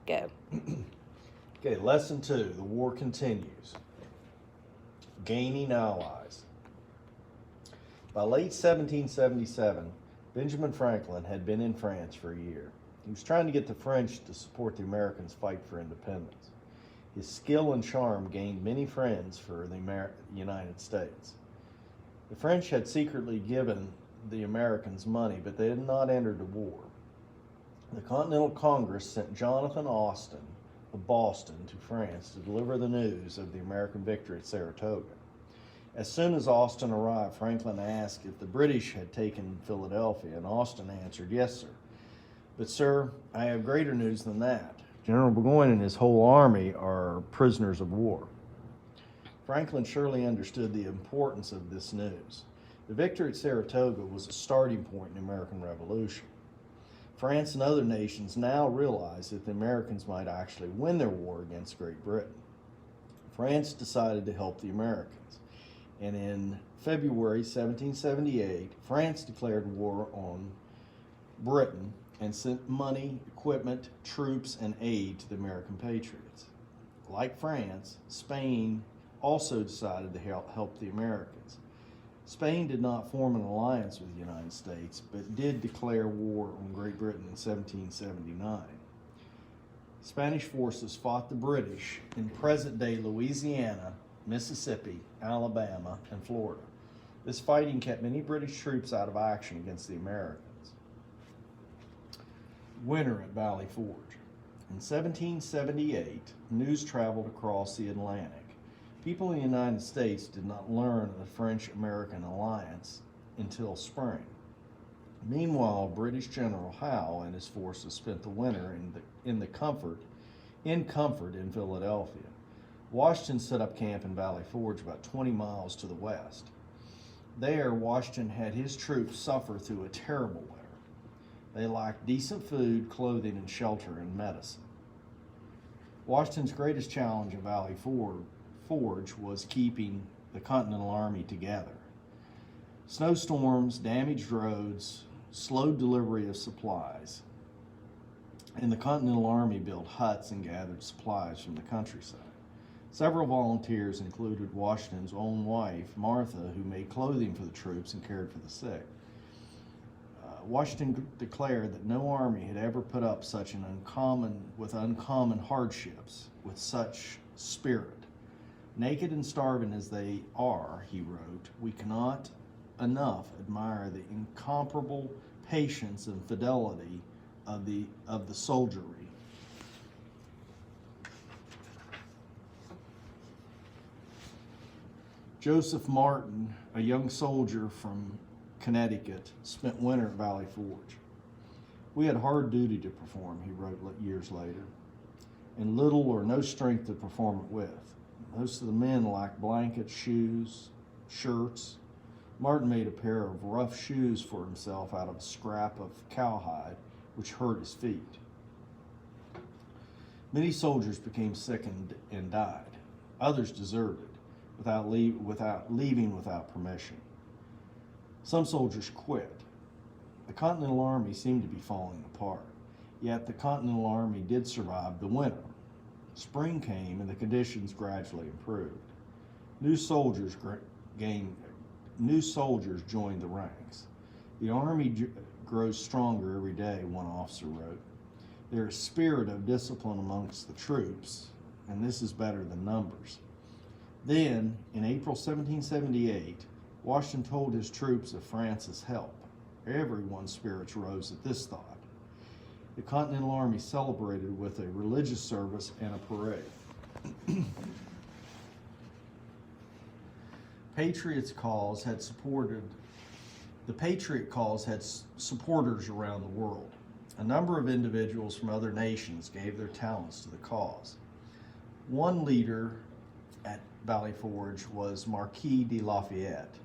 Go. Okay, lesson 2, the war continues. Gaining allies. By late 1777, Benjamin Franklin had been in France for a year. He was trying to get the French to support the Americans' fight for independence. His skill and charm gained many friends for the United States. The French had secretly given the Americans money, but they had not entered the war. The Continental Congress sent Jonathan Austin of Boston to France to deliver the news of the American victory at Saratoga. As soon as Austin arrived, Franklin asked if the British had taken Philadelphia, and Austin answered, "Yes, sir. But, sir, I have greater news than that. General Burgoyne and his whole army are prisoners of war." Franklin surely understood the importance of this news. The victory at Saratoga was a starting point in the American Revolution. France and other nations now realized that the Americans might actually win their war against Great Britain. France decided to help the Americans, and in February 1778, France declared war on Britain and sent money, equipment, troops, and aid to the American patriots. Like France, Spain also decided to help the Americans. Spain did not form an alliance with the United States, but did declare war on Great Britain in 1779. Spanish forces fought the British in present-day Louisiana, Mississippi, Alabama, and Florida. This fighting kept many British troops out of action against the Americans. Winter at Valley Forge. In 1778, news traveled across the Atlantic. People in the United States did not learn of the French-American alliance until spring. Meanwhile, British General Howe and his forces spent the winter in comfort in Philadelphia. Washington set up camp in Valley Forge about 20 miles to the west. There, Washington had his troops suffer through a terrible winter. They lacked decent food, clothing, and shelter, and medicine. Washington's greatest challenge at Valley Forge was keeping the Continental Army together. Snowstorms, damaged roads, slowed delivery of supplies, and the Continental Army built huts and gathered supplies from the countryside. Several volunteers included Washington's own wife, Martha, who made clothing for the troops and cared for the sick. Washington declared that no army had ever put up with uncommon hardships with such spirit. "Naked and starving as they are," he wrote, "we cannot enough admire the incomparable patience and fidelity of the soldiery." Joseph Martin, a young soldier from Connecticut, spent winter at Valley Forge. "We had hard duty to perform," he wrote years later, "and little or no strength to perform it with. Most of the men lacked blankets, shoes, shirts. Martin made a pair of rough shoes for himself out of a scrap of cowhide, which hurt his feet. Many soldiers became sick and died. Others deserted without leaving without permission. Some soldiers quit. The Continental Army seemed to be falling apart, yet the Continental Army did survive the winter. Spring came and the conditions gradually improved. New soldiers joined the ranks. "The Army grows stronger every day," one officer wrote. "There is spirit of discipline amongst the troops, and this is better than numbers." Then, in April 1778, Washington told his troops of France's help. Everyone's spirits rose at this thought. The Continental Army celebrated with a religious service and a parade. The Patriot cause had supporters around the world. A number of individuals from other nations gave their talents to the cause. One leader at Valley Forge was Marquis de Lafayette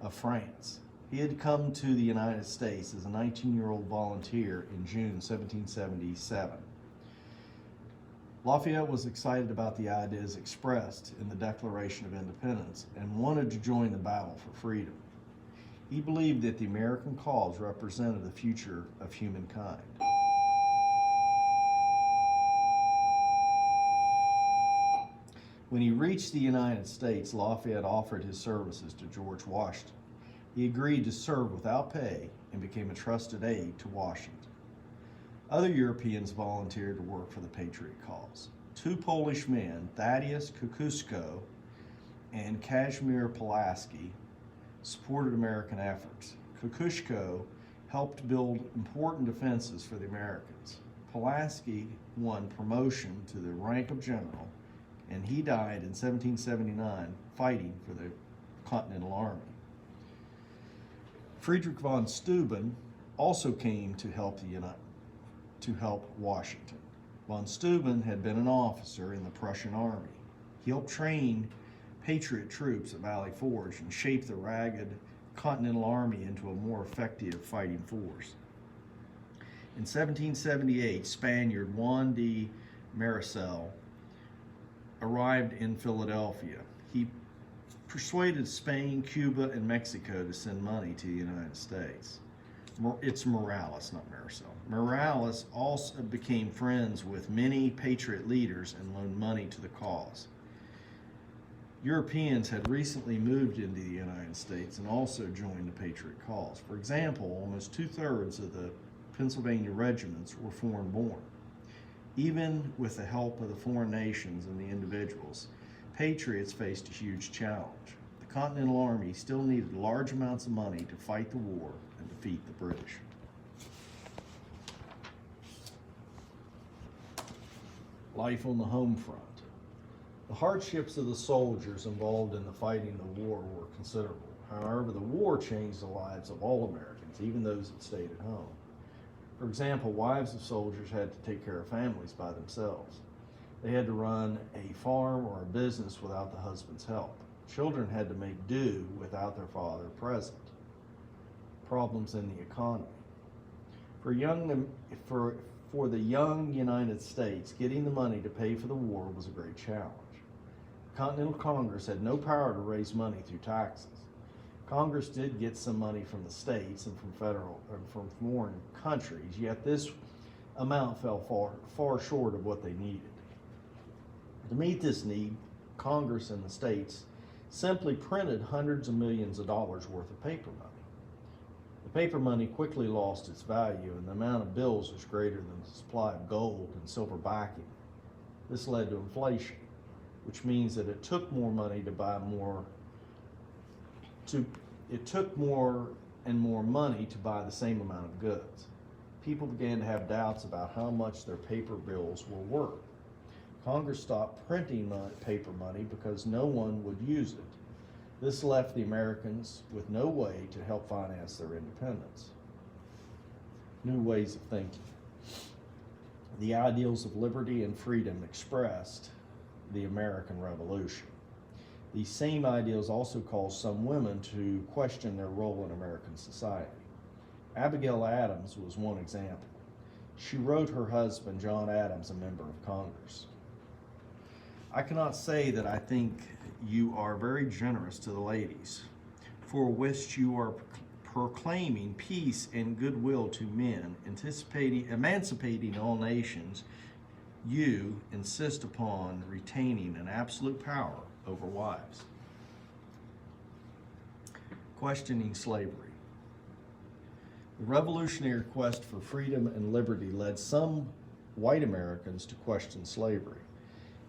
of France. He had come to the United States as a 19-year-old volunteer in June 1777. Lafayette was excited about the ideas expressed in the Declaration of Independence and wanted to join the battle for freedom. He believed that the American cause represented the future of humankind. When he reached the United States, Lafayette offered his services to George Washington. He agreed to serve without pay and became a trusted aide to Washington. Other Europeans volunteered to work for the Patriot cause. Two Polish men, Thaddeus Kosciuszko and Kazimierz Pulaski, supported American efforts. Kosciuszko helped build important defenses for the Americans. Pulaski won promotion to the rank of general, and he died in 1779 fighting for the Continental Army. Friedrich von Steuben also came to help Washington. Von Steuben had been an officer in the Prussian army. He helped train Patriot troops at Valley Forge and shaped the ragged Continental Army into a more effective fighting force. In 1778, Spaniard Juan de Maricel arrived in Philadelphia. He persuaded Spain, Cuba, and Mexico to send money to the United States. It's Morales, not Maricel. Morales also became friends with many Patriot leaders and loaned money to the cause. Europeans had recently moved into the United States and also joined the Patriot cause. For example, almost 2/3 of the Pennsylvania regiments were foreign-born. Even with the help of the foreign nations and the individuals, Patriots faced a huge challenge. The Continental Army still needed large amounts of money to fight the war and defeat the British. Life on the home front. The hardships of the soldiers involved in the fighting the war were considerable. However, the war changed the lives of all Americans, even those that stayed at home. For example, wives of soldiers had to take care of families by themselves. They had to run a farm or a business without the husband's help. Children had to make do without their father present. Problems in the economy. For the young United States, getting the money to pay for the war was a great challenge. The Continental Congress had no power to raise money through taxes. Congress did get some money from the states and from foreign countries, yet this amount fell far short of what they needed. To meet this need, Congress and the states simply printed hundreds of millions of dollars worth of paper money. The paper money quickly lost its value, and the amount of bills was greater than the supply of gold and silver backing. This led to inflation, which means that it took more money to buy more. It took more and more money to buy the same amount of goods. People began to have doubts about how much their paper bills were worth. Congress stopped printing paper money because no one would use it. This left the Americans with no way to help finance their independence. New ways of thinking. The ideals of liberty and freedom expressed the American Revolution. These same ideals also caused some women to question their role in American society. Abigail Adams was one example. She wrote her husband, John Adams, a member of Congress. I cannot say that I think you are very generous to the ladies, for which you are proclaiming peace and goodwill to men, emancipating all nations. You insist upon retaining an absolute power over wives. Questioning slavery. The revolutionary quest for freedom and liberty led some white Americans to question slavery.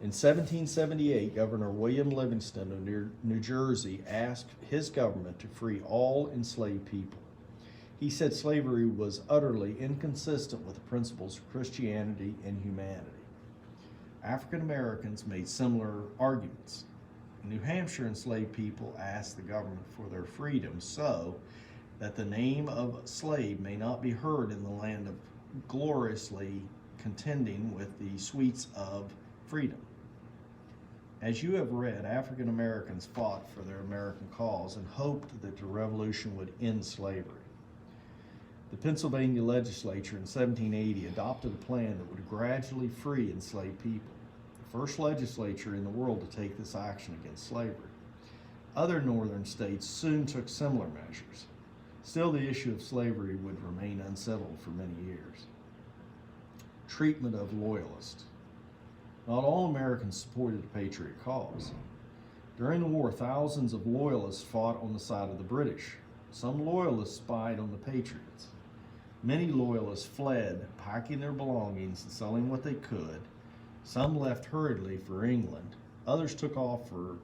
In 1778, Governor William Livingston of New Jersey asked his government to free all enslaved people. He said slavery was utterly inconsistent with the principles of Christianity and humanity. African Americans made similar arguments. In New Hampshire, enslaved people asked the government for their freedom so that the name of slave may not be heard in the land of gloriously contending with the sweets of freedom. As you have read, African Americans fought for their American cause and hoped that the revolution would end slavery. The Pennsylvania legislature in 1780 adopted a plan that would gradually free enslaved people, the first legislature in the world to take this action against slavery. Other northern states soon took similar measures. Still, the issue of slavery would remain unsettled for many years. Treatment of loyalists. Not all Americans supported the Patriot cause. During the war, thousands of Loyalists fought on the side of the British. Some Loyalists spied on the Patriots. Many Loyalists fled, packing their belongings and selling what they could. Some left hurriedly for England. Others took off for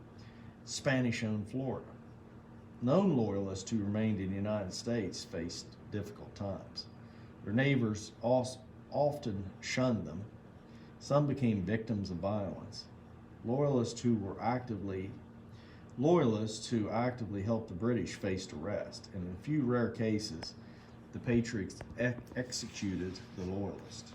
Spanish-owned Florida. Known Loyalists who remained in the United States faced difficult times. Their neighbors often shunned them. Some became victims of violence. Loyalists who actively helped the British faced arrest, and in a few rare cases, the Patriots executed the Loyalists.